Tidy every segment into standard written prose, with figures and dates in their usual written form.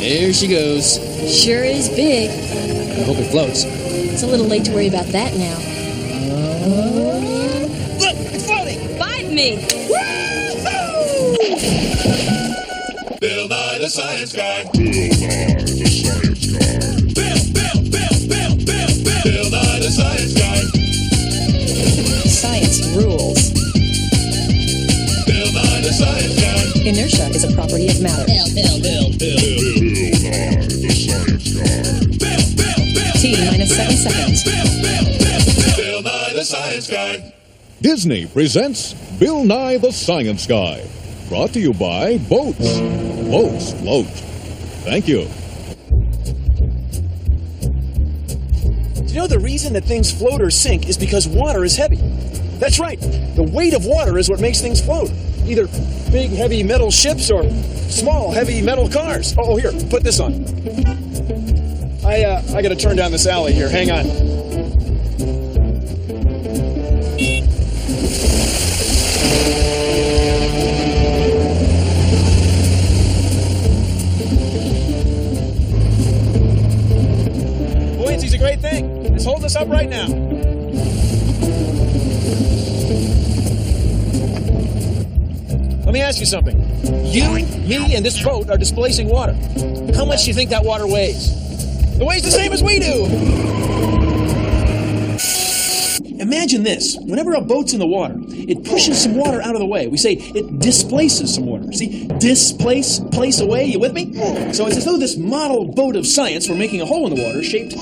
There she goes. Sure is big. I hope it floats. It's a little late to worry about that now. Look, it's floating! Bite me! Woo-hoo! Bill Nye the Science Guy. Bill Nye the Science Guy. Science rules. Bill Nye the Science Guy. Inertia is a property of matter. Bill Nye the Science Guy. T minus 7 seconds. Bill Nye the Science Guy. Disney presents Bill Nye the Science Guy. Brought to you by Boats. Boats float. Thank you. Do you know the reason that things float or sink is because water is heavy? That's right. The weight of water is what makes things float. Either big, heavy metal ships or small, heavy metal cars. Oh, here, put this on. I gotta turn down this alley here. Hang on. Buoyancy's a great thing. It's holding us up right now. Let me ask you something. You, me, and this boat are displacing water. How much do you think that water weighs? It weighs the same as we do. Imagine this. Whenever a boat's in the water, it pushes some water out of the way. We say it displaces some water. See? Displace, place away. You with me? So it's as though this model boat of science were making a hole in the water shaped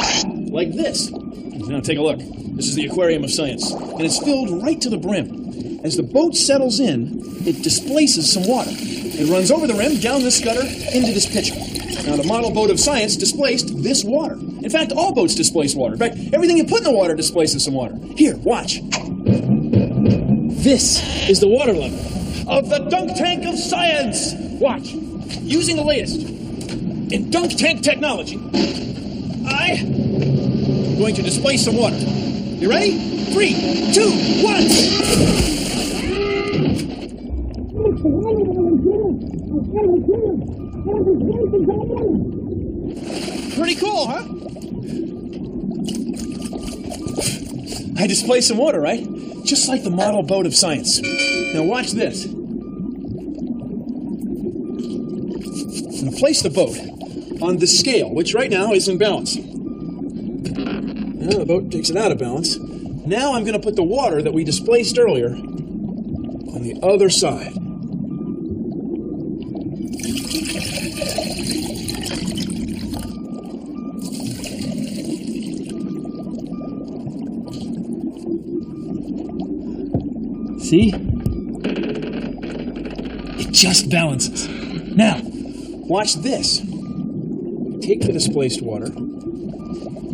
like this. Now take a look. This is the aquarium of science. And it's filled right to the brim. As the boat settles in, it displaces some water. It runs over the rim, down this gutter, into this pitcher. Now, the model boat of science displaced this water. In fact, all boats displace water. In fact, everything you put in the water displaces some water. Here, watch. This is the water level of the dunk tank of science. Watch. Using the latest in dunk tank technology, I'm going to displace some water. You ready? 3, 2, 1. Pretty cool, huh? I displaced some water, right? Just like the model boat of science. Now watch this. I'm going to place the boat on the scale, which right now is in balance. Now the boat takes it out of balance. Now I'm going to put the water that we displaced earlier on the other side. See? It just balances. Now, watch this. Take the displaced water,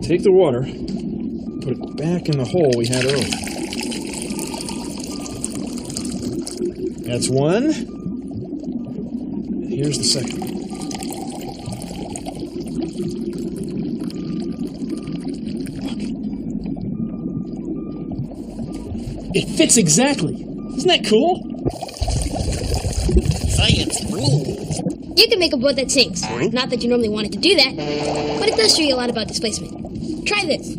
take the water, put it back in the hole we had earlier. That's one. And here's the second. Look. It fits exactly. Isn't that cool? Science rules. You can make a boat that sinks. Not that you normally wanted to do that, but it does show you a lot about displacement. Try this.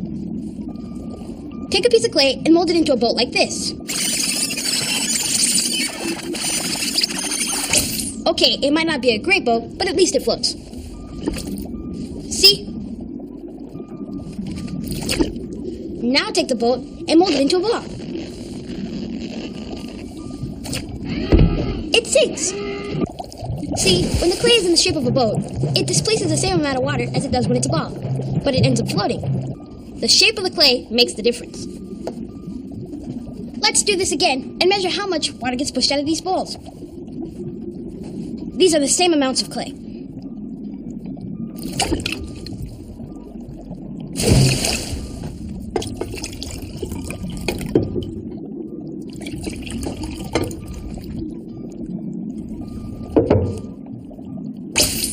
Take a piece of clay and mold it into a boat like this. Okay, it might not be a great boat, but at least it floats. See? Now take the boat and mold it into a block. It sinks. See, when the clay is in the shape of a boat, it displaces the same amount of water as it does when it's a ball, but it ends up floating. The shape of the clay makes the difference. Let's do this again and measure how much water gets pushed out of these balls. These are the same amounts of clay.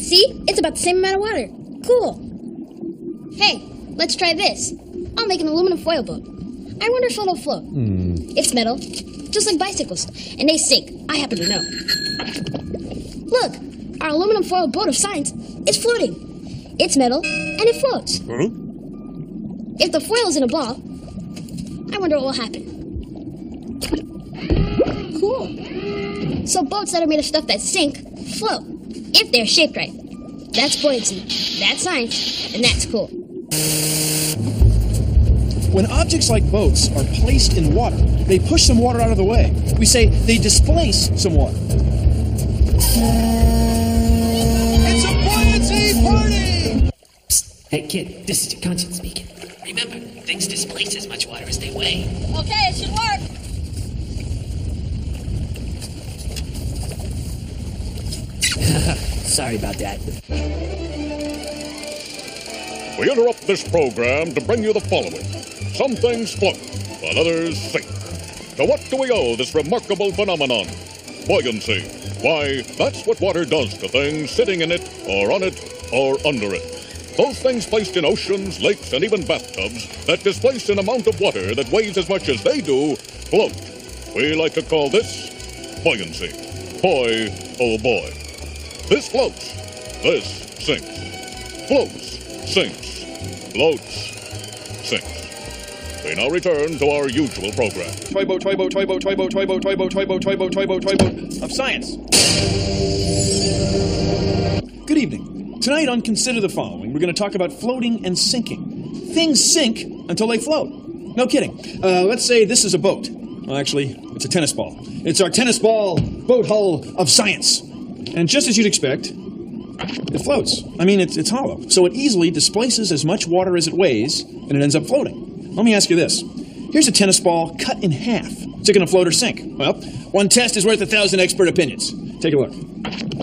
See? It's about the same amount of water. Cool. Hey, let's try this. I'll make an aluminum foil boat. I wonder if it'll float. It's metal, just like bicycles, and they sink. I happen to know. Look, our aluminum foil boat of science is floating. It's metal, and it floats. If the foil is in a ball, I wonder what will happen. Cool. So boats that are made of stuff that sink float, if they're shaped right. That's buoyancy, that's science, and that's cool. When objects like boats are placed in water, they push some water out of the way. We say they displace some water. It's a buoyancy party! Psst. Hey, kid, this is your conscience speaking. Remember, things displace as much water as they weigh. Okay, it should work. Sorry about that. We interrupt this program to bring you the following. Some things float, while others sink. To what do we owe this remarkable phenomenon? Buoyancy. Why, that's what water does to things sitting in it, or on it, or under it. Those things placed in oceans, lakes, and even bathtubs that displace an amount of water that weighs as much as they do, float. We like to call this buoyancy. Boy, oh boy. This floats. This sinks. Floats. Sinks. Floats. Sinks. We now return to our usual program. Toy boat of science. Good evening. Tonight on Consider the Following, we're going to talk about floating and sinking. Things sink until they float. No kidding. Let's say this is a boat. Well, actually, it's a tennis ball. It's our tennis ball boat hull of science. And just as you'd expect, it floats. I mean, it's hollow. So it easily displaces as much water as it weighs, and it ends up floating. Let me ask you this. Here's a tennis ball cut in half. Is it going to float or sink? Well, one test is worth 1,000 expert opinions. Take a look.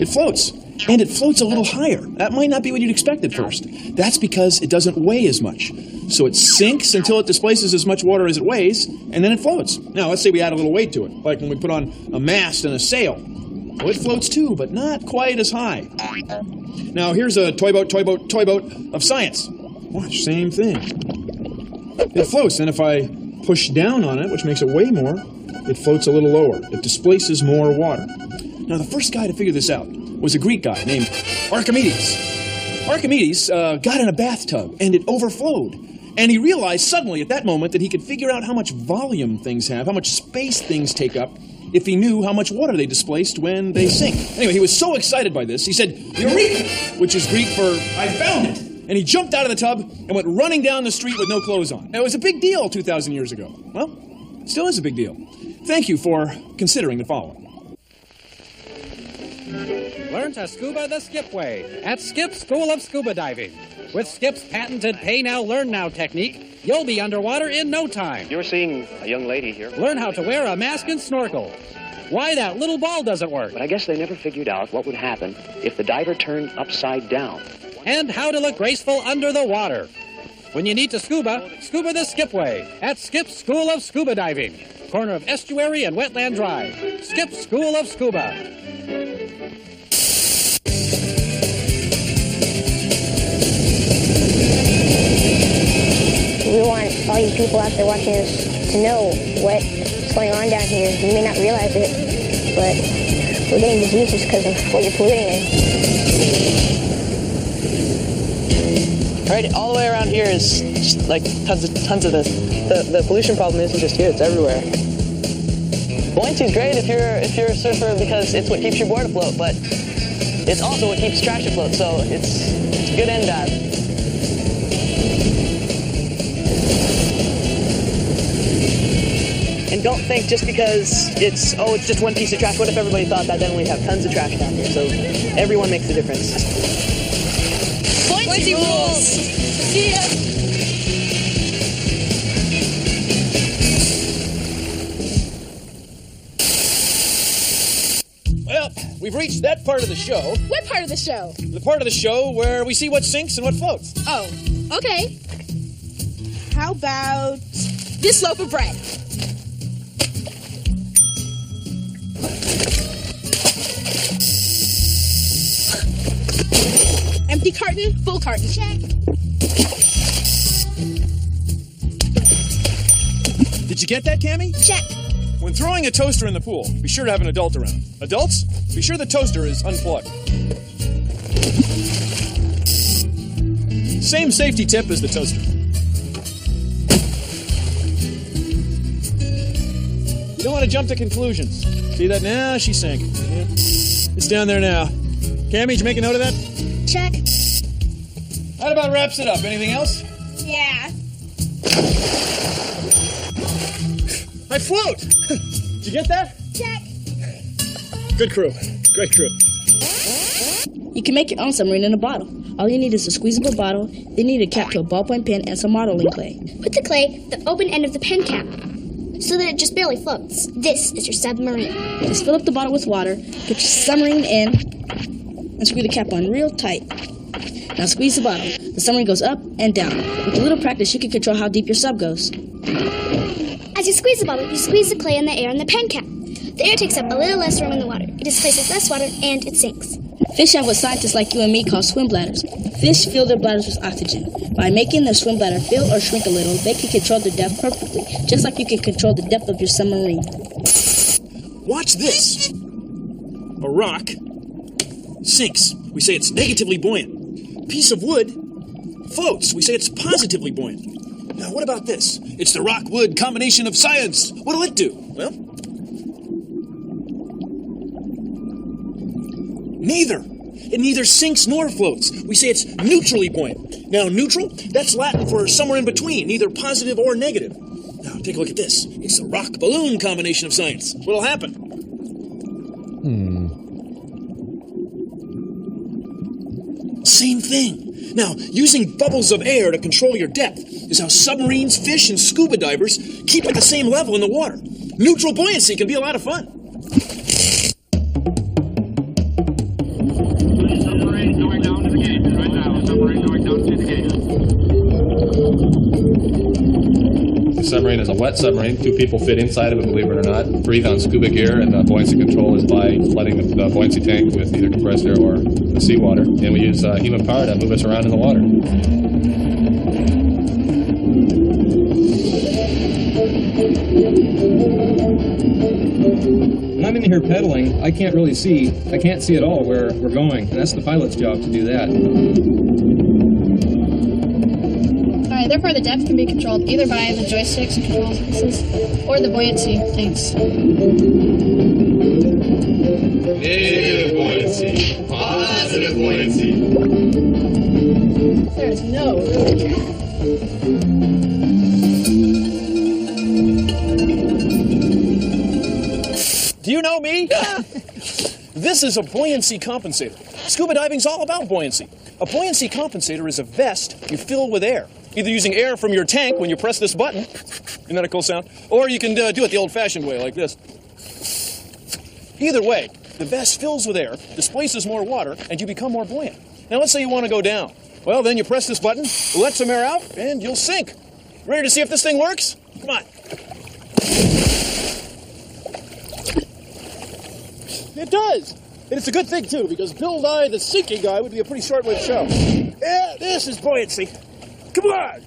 It floats. And it floats a little higher. That might not be what you'd expect at first. That's because it doesn't weigh as much. So it sinks until it displaces as much water as it weighs, and then it floats. Now, let's say we add a little weight to it, like when we put on a mast and a sail. Well, it floats too, but not quite as high. Now, here's a toy boat of science. Watch, same thing. It floats, and if I push down on it, which makes it weigh more, it floats a little lower. It displaces more water. Now, the first guy to figure this out was a Greek guy named Archimedes. Archimedes got in a bathtub, and it overflowed. And he realized suddenly at that moment that he could figure out how much volume things have, how much space things take up, if he knew how much water they displaced when they sink. Anyway, he was so excited by this, he said, "Eureka!" which is Greek for, "I found it!" And he jumped out of the tub and went running down the street with no clothes on. Now, it was a big deal 2,000 years ago. Well, it still is a big deal. Thank you for considering the following. Learn to scuba the Skip way at Skip's School of Scuba Diving. With Skip's patented Pay Now, Learn Now technique, you'll be underwater in no time. You're seeing a young lady here. Learn how to wear a mask and snorkel. Why that little ball doesn't work. But I guess they never figured out what would happen if the diver turned upside down. And how to look graceful under the water. When you need to scuba, scuba the Skip way at Skip's School of Scuba Diving. Corner of Estuary and Wetland Drive. Skip's School of Scuba. We want all you people out there watching us to know what's going on down here. You may not realize it, but we're getting diseases because of what you're polluting it. Right, all the way around here is just like tons of this. The pollution problem isn't just here; it's everywhere. Buoyancy is great if you're a surfer because it's what keeps your board afloat, but it's also what keeps trash afloat. So it's good and bad. And don't think just because it's just one piece of trash. What if everybody thought that? Then we'd have tons of trash down here. So everyone makes a difference. Buoyancy rules! See ya! Well, we've reached that part of the show. What part of the show? The part of the show where we see what sinks and what floats. Oh, okay. How about this loaf of bread? Empty carton, full carton. Check. Did you get that, Cammie? Check. When throwing a toaster in the pool, be sure to have an adult around. Adults, be sure the toaster is unplugged. Same safety tip as the toaster. You don't want to jump to conclusions. See that now? She sank. Yeah. It's down there now. Cammy, did you make a note of that? Check. That about wraps it up. Anything else? Yeah. I float! Did you get that? Check. Good crew. Great crew. You can make your own submarine in a bottle. All you need is a squeezable bottle, then you need a cap to a ballpoint pen and some modeling clay. Put the clay at the open end of the pen cap so that it just barely floats. This is your submarine. Just fill up the bottle with water, put your submarine in, and screw the cap on real tight. Now squeeze the bottle. The submarine goes up and down. With a little practice, you can control how deep your sub goes. As you squeeze the bottle, you squeeze the clay in the air in the pen cap. The air takes up a little less room in the water. It displaces less water, and it sinks. Fish have what scientists like you and me call swim bladders. Fish fill their bladders with oxygen. By making their swim bladder fill or shrink a little, they can control their depth perfectly, just like you can control the depth of your submarine. Watch this. A rock sinks. We say it's negatively buoyant. Piece of wood floats. We say it's positively buoyant. Now, what about this? It's the rock-wood combination of science. What'll it do? Well, neither. It neither sinks nor floats. We say it's neutrally buoyant. Now, neutral, that's Latin for somewhere in between, neither positive or negative. Now, take a look at this. It's the rock-balloon combination of science. What'll happen? Same thing. Now, using bubbles of air to control your depth is how submarines, fish, and scuba divers keep at the same level in the water. Neutral buoyancy can be a lot of fun. Submarine going down to the gate right now. Submarine going down to the gate. The submarine is a wet submarine. 2 people fit inside of it, believe it or not. Breathe on scuba gear, and buoyancy control is by flooding the buoyancy tank with either compressed air or the seawater. And we use human power to move us around in the water. When I'm in here pedaling, I can't see at all where we're going, and that's the pilot's job to do that. Alright, therefore the depth can be controlled either by the joysticks and control pieces or the buoyancy things. Negative buoyancy. Positive buoyancy. There's no room. Do you know me? This is a buoyancy compensator. Scuba diving's all about buoyancy. A buoyancy compensator is a vest you fill with air, either using air from your tank when you press this button, isn't that a cool sound? Or you can do it the old-fashioned way, like this. Either way, the vest fills with air, displaces more water, and you become more buoyant. Now let's say you want to go down. Well, then you press this button, let some air out, and you'll sink. Ready to see if this thing works? Come on. It does. And it's a good thing, too, because Bill Nye, the sinking guy, would be a pretty short-lived show. Yeah, this is buoyancy. Come on.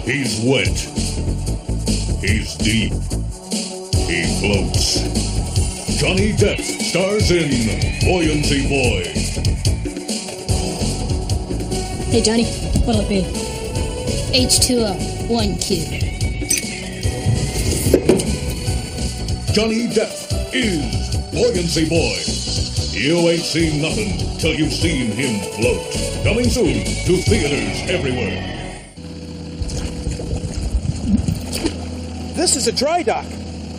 He's wet. He's deep. He floats. Johnny Depp stars in Buoyancy Boy. Hey Johnny, what'll it be? H2O, 1 cube. Johnny Depp is Buoyancy Boy. You ain't seen nothing till you've seen him float. Coming soon to theaters everywhere. This is a dry dock.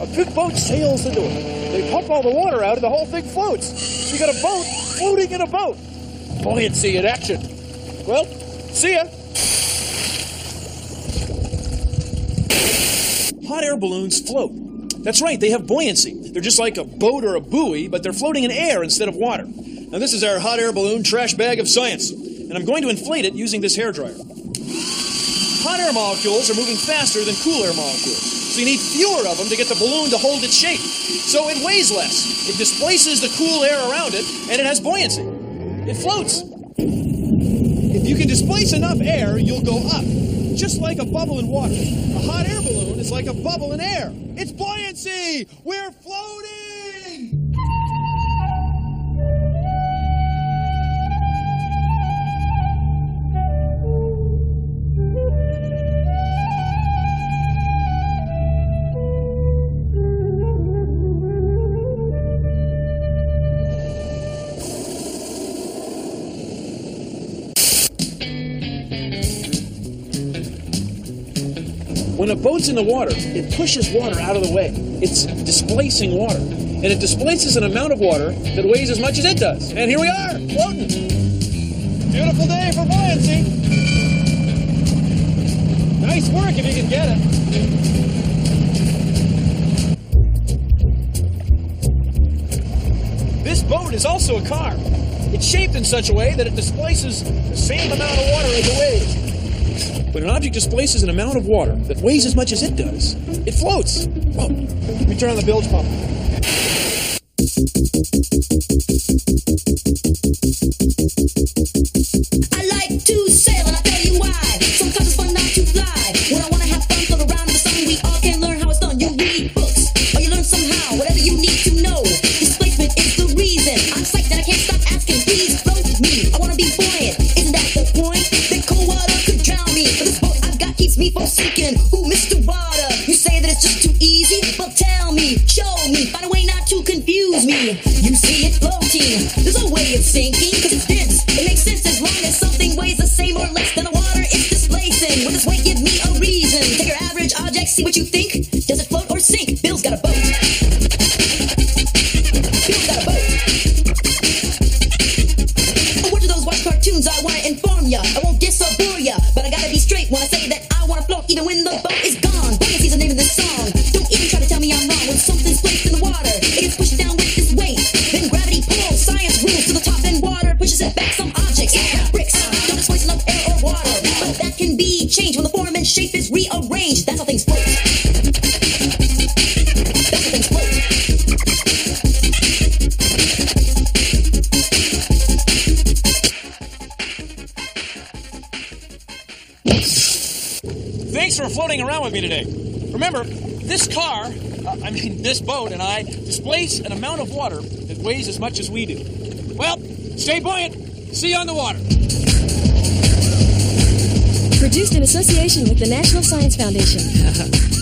A big boat sails into it. They pump all the water out and the whole thing floats. So you got a boat floating in a boat. Buoyancy in action. Well, see ya. Hot air balloons float. That's right, they have buoyancy. They're just like a boat or a buoy, but they're floating in air instead of water. Now this is our hot air balloon trash bag of science. and I'm going to inflate it using this hairdryer. Hot air molecules are moving faster than cool air molecules, so you need fewer of them to get the balloon to hold its shape. So it weighs less. It displaces the cool air around it, and it has buoyancy. It floats. If you can displace enough air, you'll go up, just like a bubble in water. A hot air balloon is like a bubble in air. It's buoyancy! We're floating! When a boat's in the water, it pushes water out of the way. It's displacing water. And it displaces an amount of water that weighs as much as it does. And here we are, floating. Beautiful day for buoyancy. Nice work if you can get it. This boat is also a car. It's shaped in such a way that it displaces the same amount of water as it weighs. When an object displaces an amount of water that weighs as much as it does, it floats. Whoa. Let me turn on the bilge pump. I like to sail, and I'll tell you why. Sometimes it's fun not to fly. When I want to have fun, float around in the sun, we all can learn how it's done. You read books, or you learn somehow, whatever you need to know. Displacement is the reason. I'm psyched that I can't stop asking. Please float with me. I want to be buoyant. Isn't that the point? That cold water could drown me, but this boat I've got keeps me from sinking. Ooh, Mr. Water, you say that it's just too easy? Well, tell me, show me, find a way not to confuse me. You see it floating. There's a way it's sinking, cause it's dense. It makes sense as long as something weighs the same or less than the water it's displacing. Will this weight give me a reason? Take your average object, see what you think. Does it float or sink? Bill's got a boat. Bill's got a boat. Oh, what do those watch cartoons? I want to inform ya. I won't diss or bore ya, but I gotta be straight when I say that I want to float even when the boat is gone. Buoyancy's the name of this song. Don't even try to tell me I'm wrong. When something's placed in the water, it gets pushed down with this weight. Then gravity pulls, science rules to the top, and water pushes it back. Some objects, like bricks, don't displace enough air or water, but that can be changed when the form and shape is rearranged. That's how things float. That's how things float. Thanks for floating around with me today. Remember, this boat and I displace an amount of water that weighs as much as we do. Well, stay buoyant. See you on the water. Produced in association with the National Science Foundation.